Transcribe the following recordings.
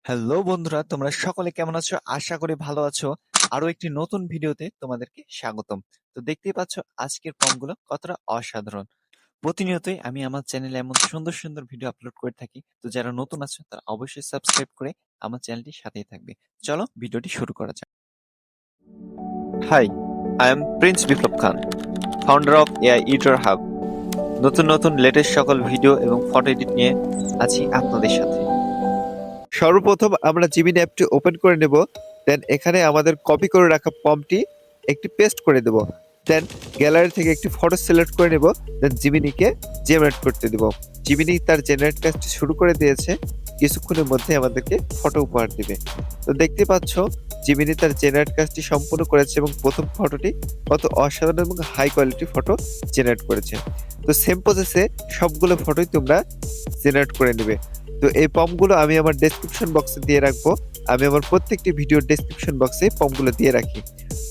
Hello বন্ধুরা, তোমরা সকলে কেমন আছো? আশা করি ভালো আছো। আরো একটি নতুন ভিডিওতে তোমাদেরকে স্বাগতম। তো দেখতেই পাচ্ছ আজকের পর্বগুলো কতটা অসাধারণ। প্রতিনিয়তই আমি আমার চ্যানেলে এমন সুন্দর সুন্দর ভিডিও আপলোড করে থাকি। তো যারা নতুন আছো তারা অবশ্যই সাবস্ক্রাইব করে আমার চ্যানেলটির সাথেই থাকবে। চলো ভিডিওটি শুরু করা যাক। Hi, I am Prince Biplob Khan, founder of AI ইউটার হাব। নতুন নতুন লেটেস্ট সকল ভিডিও এবং ফটো এডিট নিয়ে আছি আপনাদের সাথে। সর্বপ্রথম আমরা জিমিনি অ্যাপটি ওপেন করে নেব। দেন এখানে আমাদের কপি করে রাখা ফর্মটি একটি পেস্ট করে দেব। দেন গ্যালারি থেকে একটি ফটো সিলেক্ট করে নেব। দেন জিমিনিকে জেনারেট করতে দেব। জিমিনি তার জেনারেট কাজটি শুরু করে দিয়েছে। কিছুক্ষণের মধ্যে আমাদেরকে ফটো উপহার দিবে। তো দেখতে পাচ্ছ জিমিনি তার জেনারেট কাজটি সম্পূর্ণ করেছে এবং প্রথম ফটোটি কত অসাধারণ এবং হাই কোয়ালিটি ফটো জেনারেট করেছে। তো সেম প্রসেসে সবগুলো ফটোই তোমরা জেনারেট করে নেবে। তো এই ফর্মগুলো আমি আমার ডেসক্রিপশন বক্সে দিয়ে রাখবো। আমি আমার প্রত্যেকটি ভিডিওর ডেসক্রিপশন বক্সে ফর্মগুলো দিয়ে রাখি।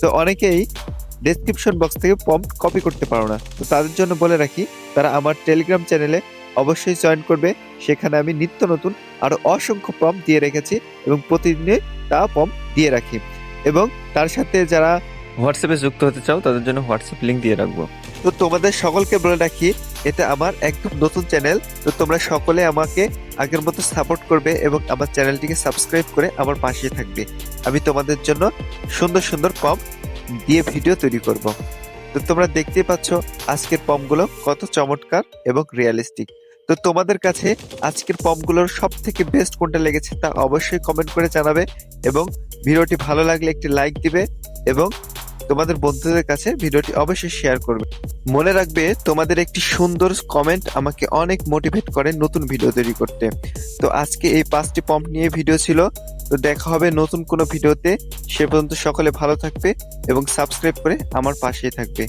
তো অনেকেই ডেসক্রিপশন বক্স থেকে ফর্ম কপি করতে পারো না। তো তাদের জন্য বলে রাখি, তারা আমার টেলিগ্রাম চ্যানেলে অবশ্যই জয়েন করবে। সেখানে আমি নিত্য নতুন আরো অসংখ্য ফর্ম দিয়ে রেখেছি এবং প্রতিদিনে তা ফর্ম দিয়ে রাখি। এবং তার সাথে যারা হোয়াটসঅ্যাপে যুক্ত হতে চাও তাদের জন্য হোয়াটসঅ্যাপ লিংক দিয়ে রাখবো। তো তোমাদের সকলকে বলে রাখি, এটা আমার একদম নতুন চ্যানেল। তো তোমরা সকলে আমাকে আগের মতো সাপোর্ট করবে এবং আমার চ্যানেলটিকে সাবস্ক্রাইব করে আমার পাশে থাকবে। আমি তোমাদের জন্য সুন্দর সুন্দর ফর্ম দিয়ে ভিডিও তৈরি করব। তো তোমরা দেখতেই পাচ্ছ আজকের ফর্মগুলো কত চমৎকার এবং রিয়েলিস্টিক। তো তোমাদের কাছে আজকের ফর্মগুলোর সব থেকে বেস্ট কোনটা লেগেছে তা অবশ্যই কমেন্ট করে জানাবে এবং ভিডিওটি ভালো লাগলে একটি লাইক দিবে এবং তোমাদের বন্ধুদের কাছে ভিডিওটি অবশ্যই শেয়ার করবে। মনে রাখবে, তোমাদের একটি সুন্দর কমেন্ট আমাকে অনেক মোটিভেট করে নতুন ভিডিও তৈরি করতে। তো আজকে এই 5টি প্রম্পট নিয়ে ভিডিও ছিল। তো দেখা হবে নতুন কোনো ভিডিওতে। সে পর্যন্ত সকলে ভালো থাকবে এবং সাবস্ক্রাইব করে আমার পাশেই থাকবে।